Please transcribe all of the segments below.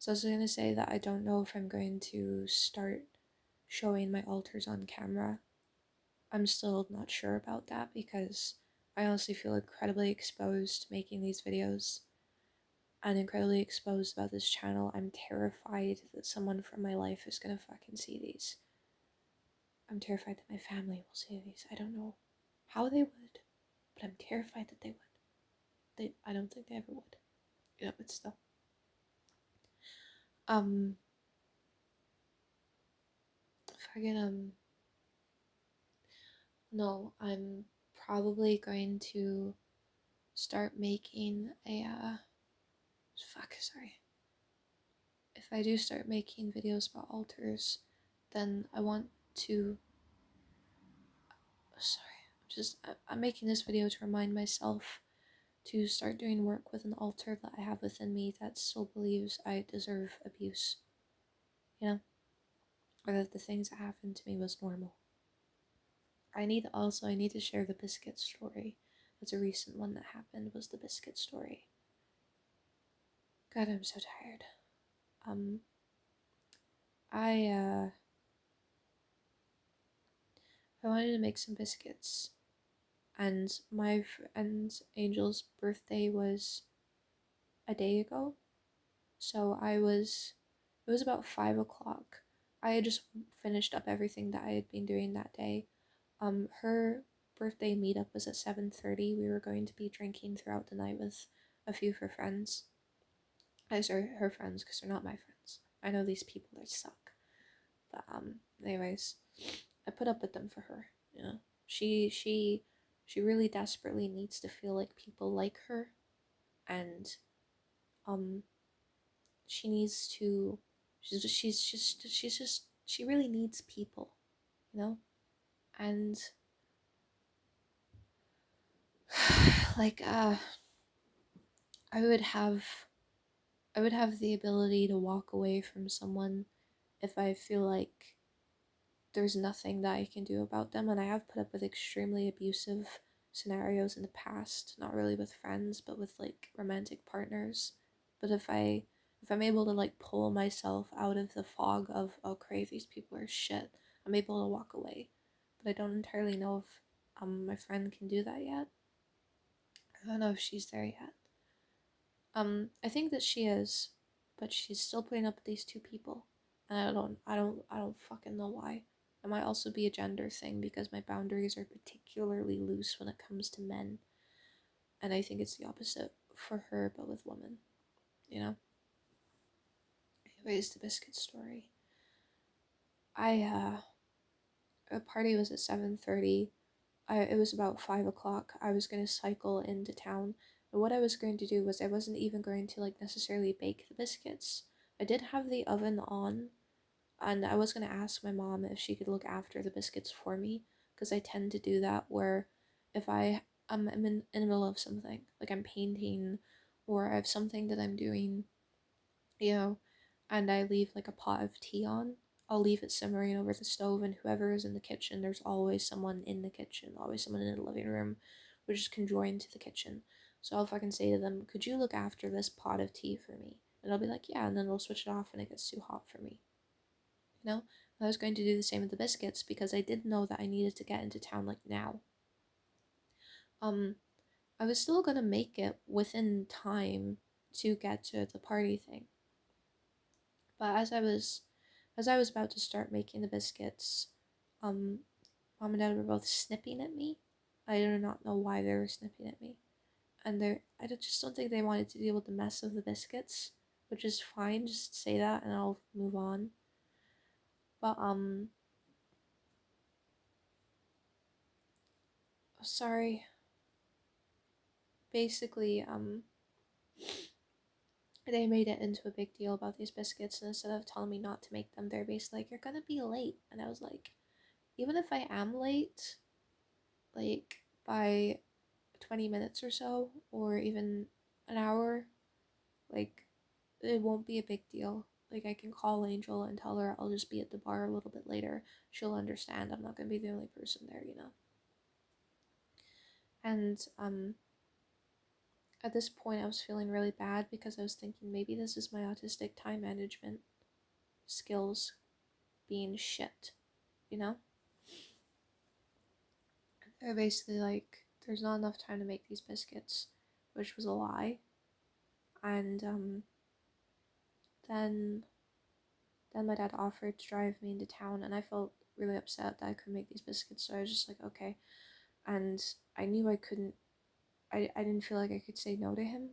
So I was gonna say that I don't know if I'm going to start showing my altars on camera. I'm still not sure about that because I honestly feel incredibly exposed making these videos and incredibly exposed about this channel. I'm terrified that someone from my life is gonna fucking see these. I'm terrified that my family will see these. I don't know how they would, but I'm terrified that they would. I don't think they ever would. Yeah, but still. Um, fucking no, I'm probably going to start making a sorry. If I do start making videos about altars, then I want to I'm making this video to remind myself to start doing work with an altar that I have within me that still believes I deserve abuse, you know, or that the things that happened to me was normal. I need to share the biscuit story. That's a recent one that happened, was the biscuit story. God, I'm so tired. I I wanted to make some biscuits, and my friend Angel's birthday was a day ago. So it was about 5 o'clock. I had just finished up everything that I had been doing that day. Her birthday meetup was at 7:30. We were going to be drinking throughout the night with a few of her friends. Sorry, her friends, because they're not my friends. I know these people that suck. But anyways, I put up with them for her. You know, she really desperately needs to feel like people like her, and um, she needs to. She really needs people, you know, and like I would have I would have the ability to walk away from someone if I feel like there's nothing that I can do about them. And I have put up with extremely abusive scenarios in the past, not really with friends, but with like romantic partners. But if I'm able to like pull myself out of the fog of, oh great, these people are shit, I'm able to walk away. But I don't entirely know if my friend can do that yet. I don't know if she's there yet. I think that she is, but she's still putting up with these two people. And I don't fucking know why. It might also be a gender thing because my boundaries are particularly loose when it comes to men. And I think it's the opposite for her, but with women, you know? Anyways, the biscuit story. The party was at 7:30. It was about 5 o'clock. I was going to cycle into town. And what I was going to do was I wasn't even going to like necessarily bake the biscuits. I did have the oven on, and I was going to ask my mom if she could look after the biscuits for me, because I tend to do that where if I'm in the middle of something, like I'm painting or I have something that I'm doing, you know, and I leave like a pot of tea on, I'll leave it simmering over the stove, and whoever is in the kitchen, there's always someone in the kitchen, always someone in the living room, which is conjoined to the kitchen. So I'll fucking say to them, could you look after this pot of tea for me? And they'll be like, yeah, and then they'll switch it off when it gets too hot for me. You know? I was going to do the same with the biscuits because I did know that I needed to get into town like now. I was still gonna make it within time to get to the party thing. But as I was about to start making the biscuits, um, mom and dad were both snipping at me. I do not know why they were snipping at me. And I just don't think they wanted to deal with the mess of the biscuits, which is fine, just say that and I'll move on. But sorry. Basically, they made it into a big deal about these biscuits, and instead of telling me not to make them, they're basically like, you're gonna be late. And I was like, even if I am late, like by 20 minutes or so, or even an hour, like it won't be a big deal. Like I can call Angel and tell her I'll just be at the bar a little bit later. She'll understand. I'm not gonna be the only person there, you know. And at this point I was feeling really bad because I was thinking maybe this is my autistic time management skills being shit, you know? They're basically like, there's not enough time to make these biscuits, which was a lie. And then then my dad offered to drive me into town, and I felt really upset that I couldn't make these biscuits, so I was just like, okay. And I knew I couldn't, I didn't feel like I could say no to him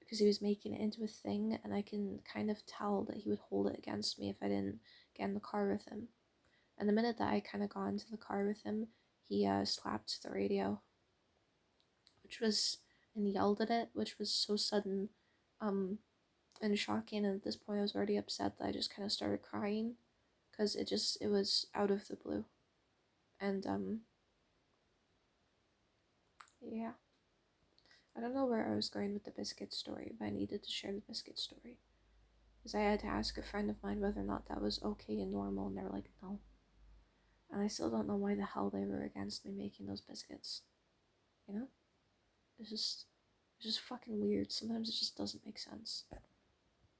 because he was making it into a thing, and I can kind of tell that he would hold it against me if I didn't get in the car with him. And the minute that I kind of got into the car with him, he slapped the radio, which was, and yelled at it, which was so sudden um, and shocking. And at this point, I was already upset that I just kind of started crying because it was out of the blue. And yeah. I don't know where I was going with the biscuit story, but I needed to share the biscuit story. Because I had to ask a friend of mine whether or not that was okay and normal, and they were like, no. And I still don't know why the hell they were against me making those biscuits. You know? It's just fucking weird. Sometimes it just doesn't make sense.